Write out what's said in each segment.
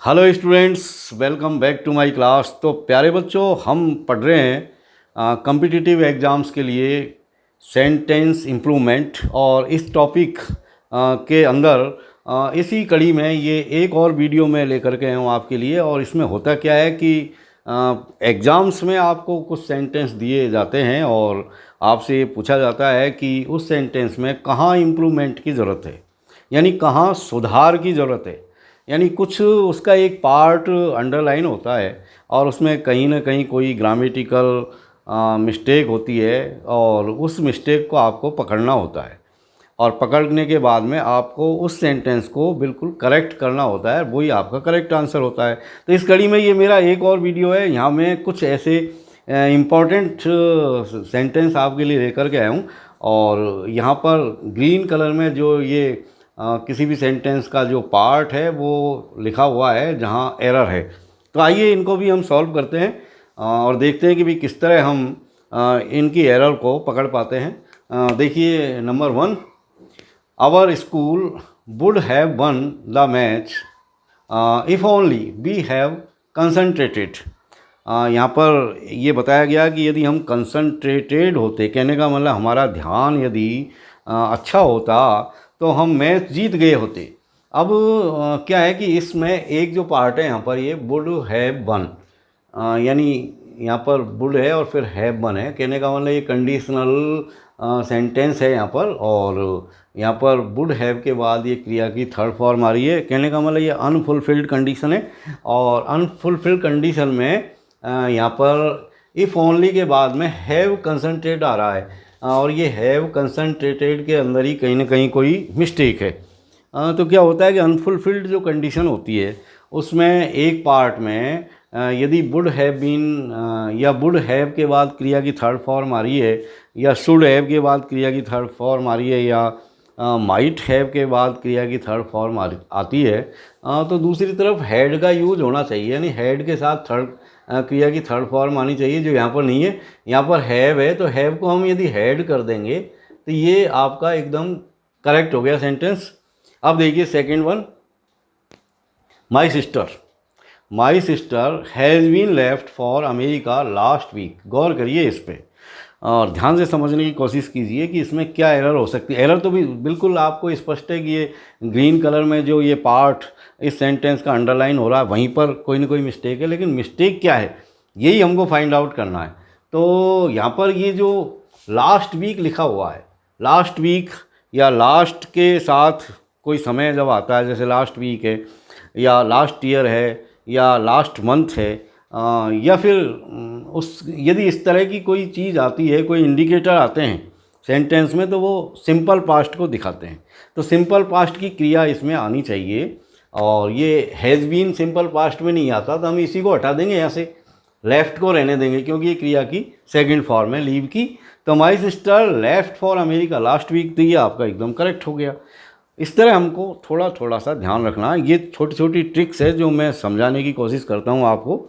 Hello students, welcome back to my class. तो प्यारे बच्चों, हम पढ़ रहे हैं कॉम्पिटिटिव एग्ज़ाम्स के लिए सेंटेंस इम्प्रूवमेंट। और इस टॉपिक के अंदर इसी कड़ी में ये एक और वीडियो मैं लेकर के आया हूँ आपके लिए। और इसमें होता क्या है कि एग्ज़ाम्स में आपको कुछ सेंटेंस दिए जाते हैं और आपसे ये पूछा जाता है कि उस सेंटेंस में कहाँ इम्प्रूवमेंट की ज़रूरत है, यानी कहाँ सुधार की ज़रूरत है। यानी कुछ उसका एक पार्ट अंडरलाइन होता है और उसमें कहीं ना कहीं कोई ग्रामेटिकल मिस्टेक होती है और उस मिस्टेक को आपको पकड़ना होता है। और पकड़ने के बाद में आपको उस सेंटेंस को बिल्कुल करेक्ट करना होता है, वही आपका करेक्ट आंसर होता है। तो इस कड़ी में ये मेरा एक और वीडियो है। यहाँ मैं कुछ ऐसे इम्पॉर्टेंट सेंटेंस आपके लिए लेकर के आया हूँ। और यहाँ पर ग्रीन कलर में जो ये किसी भी सेंटेंस का जो पार्ट है वो लिखा हुआ है जहाँ एरर है। तो आइए इनको भी हम सॉल्व करते हैं और देखते हैं कि भी किस तरह हम इनकी एरर को पकड़ पाते हैं। देखिए number 1, our school would have won the match if only we have concentrated. यहाँ पर ये बताया गया कि यदि हम कंसंट्रेटेड होते, कहने का मतलब हमारा ध्यान यदि अच्छा होता तो हम मैच जीत गए होते। अब क्या है कि इसमें एक जो पार्ट है यहाँ पर, ये वुड हैव वन, यानी यहाँ पर वुड है और फिर हैव वन है। कहने का मतलब ये कंडीशनल सेंटेंस है यहाँ पर। और यहाँ पर वुड हैव के बाद ये क्रिया की थर्ड फॉर्म आ रही है। कहने का मतलब ये अनफुलफिल्ड कंडीशन है। और अनफुलफिल्ड कंडीशन में यहाँ पर इफ़ ओनली के बाद में हैव कंसंट्रेट आ रहा है और ये हैव कंसंट्रेटेड के अंदर ही कहीं ना कहीं कोई मिस्टेक है। तो क्या होता है कि अनफुलफिल्ड जो कंडीशन होती है उसमें एक पार्ट में यदि वुड हैव बीन या वुड हैव के बाद क्रिया की थर्ड फॉर्म आ रही है, या शुड हैव के बाद क्रिया की थर्ड फॉर्म आ रही है, या माइट हैव के बाद क्रिया की थर्ड फॉर्म आती है, तो दूसरी तरफ हैड का यूज होना चाहिए। यानी हैड के साथ थर्ड क्रिया की थर्ड फॉर्म आनी चाहिए, जो यहाँ पर नहीं है। यहाँ पर हैव है तो हैव को हम यदि हैड कर देंगे तो ये आपका एकदम करेक्ट हो गया सेंटेंस। अब देखिए second one, my sister has been left for America last week. गौर करिए इस पर और ध्यान से समझने की कोशिश कीजिए कि इसमें क्या एरर हो सकती है। एरर तो भी बिल्कुल आपको स्पष्ट है कि ये ग्रीन कलर में जो ये पार्ट इस सेंटेंस का अंडरलाइन हो रहा है वहीं पर कोई ना कोई मिस्टेक है, लेकिन मिस्टेक क्या है यही हमको फाइंड आउट करना है। तो यहाँ पर ये जो लास्ट वीक लिखा हुआ है, लास्ट वीक या लास्ट के साथ कोई समय जब आता है, जैसे लास्ट वीक है या लास्ट ईयर है या लास्ट मंथ है, या फिर उस यदि इस तरह की कोई चीज़ आती है, कोई इंडिकेटर आते हैं सेंटेंस में, तो वो सिंपल पास्ट को दिखाते हैं। तो सिंपल पास्ट की क्रिया इसमें आनी चाहिए। और ये हैज़ बीन सिंपल पास्ट में नहीं आता तो हम इसी को हटा देंगे, यहाँ से लेफ़्ट को रहने देंगे क्योंकि ये क्रिया की सेकंड फॉर्म है लीव की। तो my sister left for America last week, तो ये आपका एकदम करेक्ट हो गया। इस तरह हमको थोड़ा थोड़ा सा ध्यान रखना है। ये छोटी छोटी ट्रिक्स है जो मैं समझाने की कोशिश करता हूँ आपको।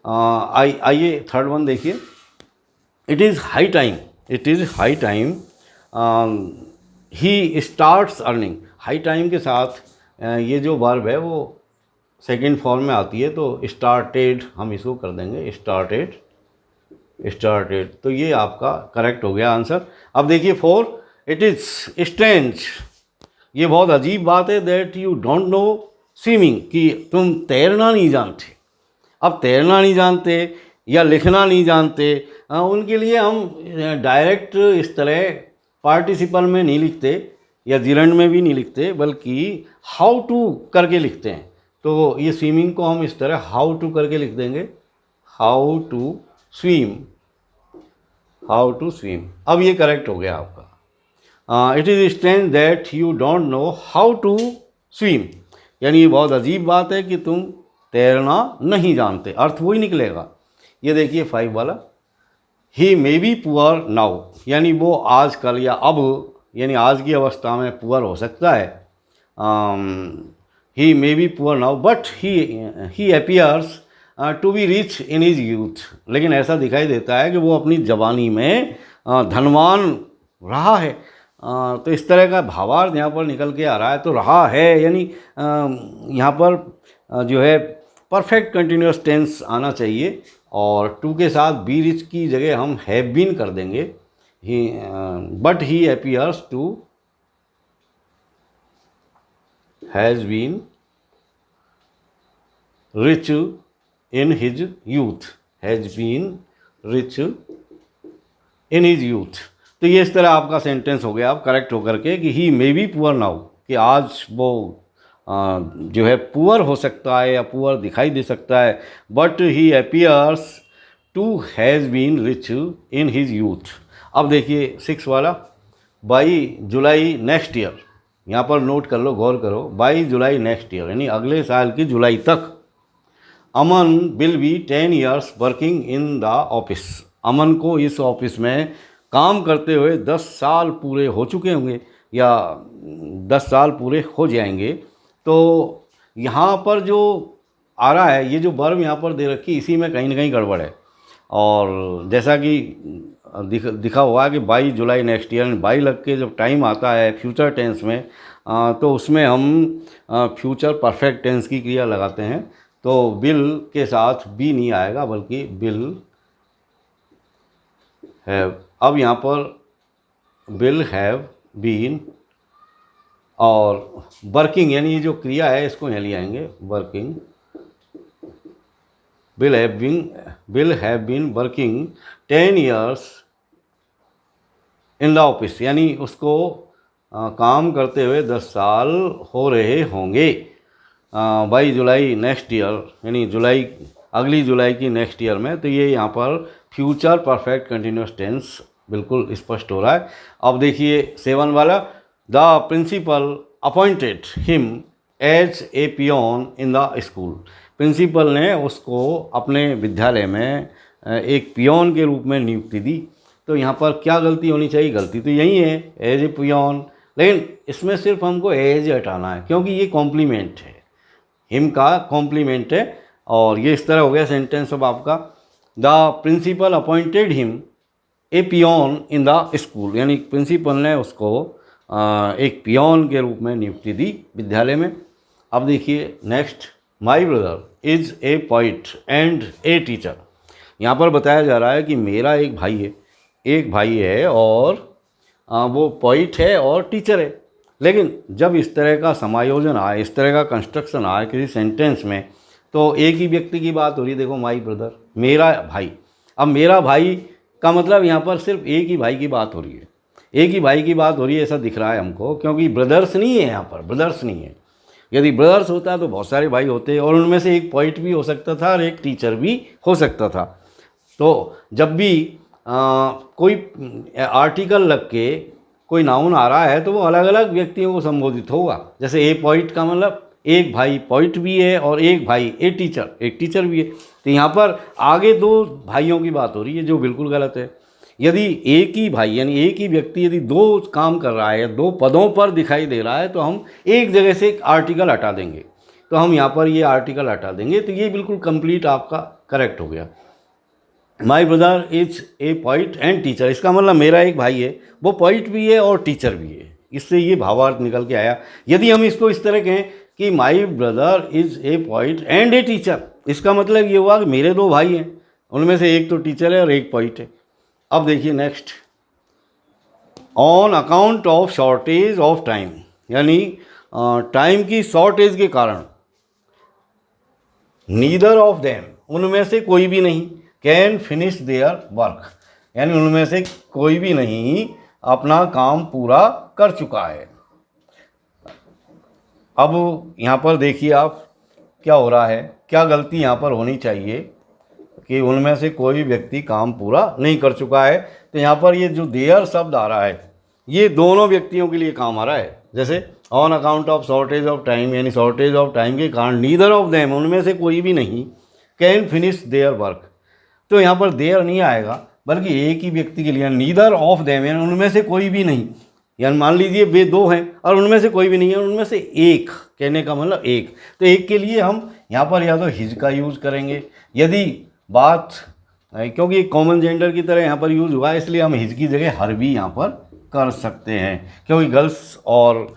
आइए थर्ड वन देखिए, it is high time he starts earning. High time के साथ ये जो वर्ब है वो सेकंड फॉर्म में आती है, तो स्टार्टेड हम इसको कर देंगे स्टार्टेड। तो ये आपका करेक्ट हो गया आंसर। अब देखिए 4, इट इज़ स्ट्रेंज। ये बहुत अजीब बात है, that you don't know swimming, कि तुम तैरना नहीं जानते। अब तैरना नहीं जानते या लिखना नहीं जानते, उनके लिए हम डायरेक्ट इस तरह पार्टिसिपल में नहीं लिखते या जिरंड में भी नहीं लिखते, बल्कि हाउ टू करके लिखते हैं। तो ये स्विमिंग को हम इस तरह हाउ टू करके लिख देंगे, हाउ टू स्विम। अब ये करेक्ट हो गया आपका। It is strange that you don't know how to swim, यानी ये बहुत अजीब बात है कि तुम तैरना नहीं जानते, अर्थ वही निकलेगा। ये देखिए 5 वाला, ही मे बी पुअर नाउ, यानी वो आजकल या अब, यानी आज की अवस्था में पुअर हो सकता है। He may be poor now but he appears to be rich in his youth, लेकिन ऐसा दिखाई देता है कि वो अपनी जवानी में धनवान रहा है। तो इस तरह का भावार्थ यहाँ पर निकल के आ रहा है। तो रहा है यानी यहाँ पर जो है परफेक्ट कंटिन्यूअस टेंस आना चाहिए और टू के साथ बी रिच की जगह हम हैव बीन कर देंगे। But he appears to has been rich in his youth, has been rich in his youth. तो ये इस तरह आपका सेंटेंस हो गया आप करेक्ट होकर के कि ही मे बी पुअर नाउ, कि आज वो जो है पुअर हो सकता है या पुअर दिखाई दे सकता है, but he appears to has been rich in his youth. अब देखिए 6 वाला, बाई जुलाई नेक्स्ट ईयर, यहाँ पर नोट कर लो, गौर करो, बाई जुलाई नेक्स्ट ईयर यानी अगले साल की जुलाई तक Aman will be 10 years working in the office. Aman को इस ऑफिस में काम करते हुए 10 साल पूरे हो चुके होंगे या 10 साल पूरे हो जाएंगे। तो यहाँ पर जो आ रहा है, ये जो वर्ब यहाँ पर दे रखी, इसी में कहीं ना कहीं गड़बड़ है। और जैसा कि दिखा हुआ है कि by July next year, by लग के जब टाइम आता है फ्यूचर टेंस में तो उसमें हम फ्यूचर परफेक्ट टेंस की क्रिया लगाते हैं। तो विल के साथ बी नहीं आएगा बल्कि विल हैव। अब यहाँ पर विल हैव बीन और वर्किंग यानी ये जो क्रिया है इसको यहाँ ले आएंगे, working, will have been working 10 years in the office, यानी उसको काम करते हुए 10 साल हो रहे होंगे। बाई जुलाई नेक्स्ट ईयर यानी जुलाई, अगली जुलाई की नेक्स्ट ईयर में। तो ये यहाँ पर फ्यूचर परफेक्ट कंटिन्यूअस टेंस बिल्कुल स्पष्ट हो रहा है। अब देखिए 7 वाला, the principal appointed him as a peon in the school. Principal ने उसको अपने विद्यालय में एक पियोन के रूप में नियुक्ति दी। तो यहाँ पर क्या गलती होनी चाहिए? गलती तो यही है, एज ए पियोन, लेकिन इसमें सिर्फ हमको एज हटाना है क्योंकि ये कॉम्प्लीमेंट है, हिम का कॉम्प्लीमेंट है। और ये इस तरह हो गया सेंटेंस अब आपका, the principal appointed him a peon in the school, यानी प्रिंसिपल ने उसको एक पियोन के रूप में नियुक्ति दी विद्यालय में। अब देखिए next, my brother is a poet and a teacher. यहाँ पर बताया जा रहा है कि मेरा एक भाई है और वो पोइट है और टीचर है। लेकिन जब इस तरह का समायोजन आए, इस तरह का कंस्ट्रक्शन आए किसी सेंटेंस में, तो एक ही व्यक्ति की बात हो रही है। देखो माई ब्रदर, मेरा भाई। अब मेरा भाई का मतलब यहाँ पर सिर्फ एक ही भाई की बात हो रही है, एक ही भाई की बात हो रही है ऐसा दिख रहा है हमको, क्योंकि ब्रदर्स नहीं है, यहाँ पर ब्रदर्स नहीं है। यदि ब्रदर्स होता तो बहुत सारे भाई होते और उनमें से एक पोइट भी हो सकता था और एक टीचर भी हो सकता था। तो जब भी कोई आर्टिकल लग के कोई नाउन आ रहा है तो वो अलग अलग व्यक्तियों को संबोधित होगा। जैसे ए पोइट का मतलब एक भाई पोइट भी है और एक भाई एक टीचर भी है। तो यहाँ पर आगे 2 भाइयों की बात हो रही है, जो बिल्कुल गलत है। यदि एक ही भाई यानी एक ही व्यक्ति यदि 2 काम कर रहा है, 2 पदों पर दिखाई दे रहा है, तो हम एक जगह से एक आर्टिकल हटा देंगे। तो हम यहाँ पर ये आर्टिकल हटा देंगे, तो ये बिल्कुल कंप्लीट आपका करेक्ट हो गया। My brother is a poet and teacher, इसका मतलब मेरा एक भाई है, वो पोइट भी है और टीचर भी है। इससे ये भावार्थ निकल के आया। यदि हम इसको इस तरह कहें कि my brother is a poet and a teacher, इसका मतलब ये हुआ कि मेरे 2 भाई हैं, उनमें से एक तो टीचर है और एक पोइट है। अब देखिए next, on account of shortage of time, यानी टाइम की शॉर्टेज के कारण, नीदर ऑफ देम, उनमें से कोई भी नहीं, कैन फिनिश देयर वर्क, यानी उनमें से कोई भी नहीं अपना काम पूरा कर चुका है। अब यहाँ पर देखिए आप क्या हो रहा है, क्या गलती यहाँ पर होनी चाहिए कि उनमें से कोई भी व्यक्ति काम पूरा नहीं कर चुका है। तो यहाँ पर ये जो देयर शब्द आ रहा है, ये दोनों व्यक्तियों के लिए काम आ रहा है। जैसे on account of shortage of time, यानी शॉर्टेज ऑफ टाइम के कारण, नीदर ऑफ देम, उनमें से कोई भी नहीं, कैन फिनिश देयर वर्क, तो यहाँ पर देयर नहीं आएगा बल्कि एक ही व्यक्ति के लिए, नीदर ऑफ देम, यानी उनमें से कोई भी नहीं। यानी मान लीजिए वे 2 हैं और उनमें से कोई भी नहीं है, उनमें से एक, कहने का मतलब एक। तो एक के लिए हम यहाँ पर या तो हिज का यूज़ करेंगे, यदि बात, क्योंकि कॉमन जेंडर की तरह यहाँ पर यूज़ हुआ है इसलिए हम हिज की जगह हर भी यहाँ पर कर सकते हैं, क्योंकि गर्ल्स और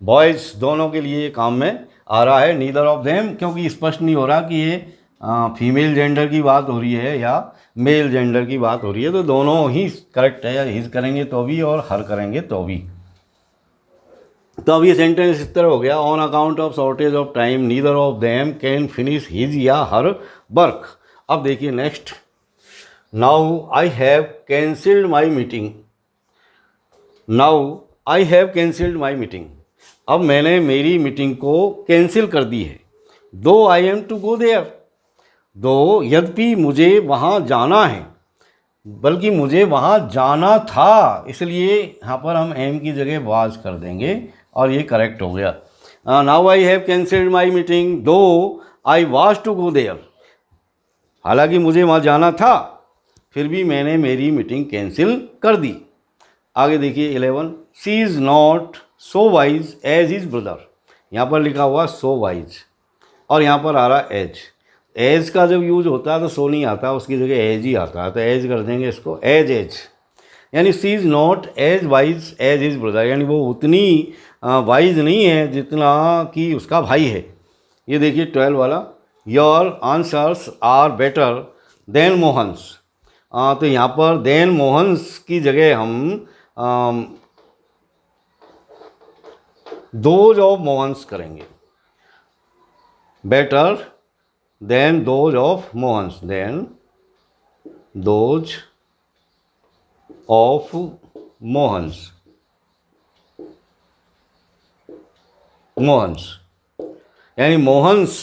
बॉयज़ दोनों के लिए काम में आ रहा है नीदर ऑफ देम, क्योंकि स्पष्ट नहीं हो रहा कि ये फीमेल जेंडर की बात हो रही है या मेल जेंडर की बात हो रही है। तो दोनों ही करेक्ट है, या हिज करेंगे तो भी और हर करेंगे तो भी। तो अब ये सेंटेंस इस तरह हो गया, on account of shortage of time neither of them can finish his या हर वर्क। अब देखिए next, now I have cancelled my meeting. Now I have cancelled my meeting. अब मैंने मेरी मीटिंग को कैंसिल कर दी है। Though I am to go there, though यद्यपि मुझे वहाँ जाना है, बल्कि मुझे वहाँ जाना था, इसलिए यहाँ पर हम एम की जगह वाज कर देंगे और ये करेक्ट हो गया। Now I have cancelled my meeting though I was to go there. हालांकि मुझे वहाँ जाना था, फिर भी मैंने मेरी मीटिंग कैंसिल कर दी। आगे देखिए 11, she is not so wise as his brother. यहाँ पर लिखा हुआ सो वाइज और यहाँ पर आ रहा एज। एज का जब यूज होता है तो सो नहीं आता, उसकी जगह एज ही आता है, तो एज कर देंगे इसको, एज एज। यानी she is not as wise as his brother, यानी वो उतनी वाइज नहीं है जितना कि उसका भाई है। ये देखिए 12 वाला, your answers are better than Mohan's. तो यहाँ पर देन मोहन्स की जगह हम दोज ऑफ मोहन्स करेंगे, better than those of Mohan's, than those of Mohan's, Mohan's यानी मोहन्स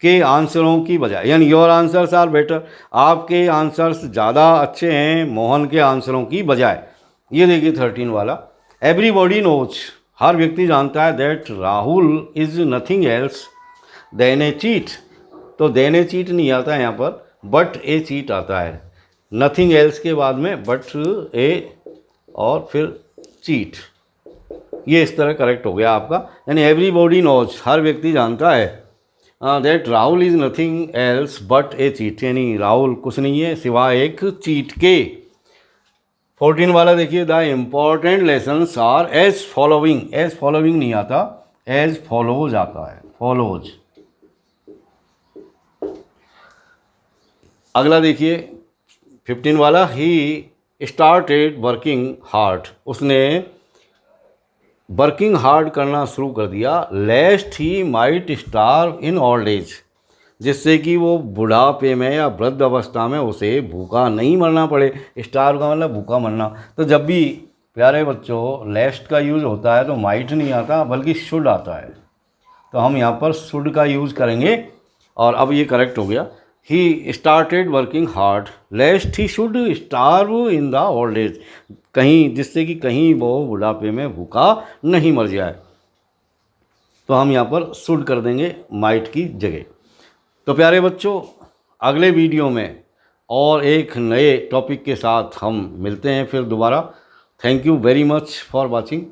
के आंसरों की बजाय, यानी योर आंसर्स आर बेटर, आपके आंसर्स ज़्यादा अच्छे हैं मोहन के आंसरों की बजाय। ये देखिए 13 वाला, एवरीबॉडी नोज, हर व्यक्ति जानता है, that Rahul is nothing else than a cheat. तो देन ए चीट नहीं आता है यहाँ पर, बट ए चीट आता है। नथिंग एल्स के बाद में बट ए और फिर चीट, ये इस तरह करेक्ट हो गया आपका। यानी एवरीबॉडी नोज, हर व्यक्ति जानता है, that Rahul is nothing else but A cheat, यानी राहुल कुछ नहीं है सिवाय एक चीट के। 14 वाला देखिए, the important lessons are as following. As following नहीं आता, एज फॉलोज आता है, फॉलोज। अगला देखिए 15 वाला, ही स्टार्टेड वर्किंग हार्ड, उसने वर्किंग हार्ड करना शुरू कर दिया, lest he might starve in old age, जिससे कि वो बुढ़ापे में या वृद्ध अवस्था में उसे भूखा नहीं मरना पड़े। स्टार्व का मतलब भूखा मरना। तो जब भी प्यारे बच्चों लेस्ट का यूज़ होता है तो माइट नहीं आता बल्कि शुड आता है, तो हम यहाँ पर शुड का यूज़ करेंगे और अब ये करेक्ट हो गया। ही started working hard लेस्ट he should starve in the old age, कहीं जिससे कि कहीं वो बुढ़ापे में भूखा नहीं मर जाए, तो हम यहाँ पर शुड कर देंगे माइट की जगह। तो प्यारे बच्चों अगले वीडियो में और एक नए टॉपिक के साथ हम मिलते हैं फिर दोबारा। Thank you very much for watching.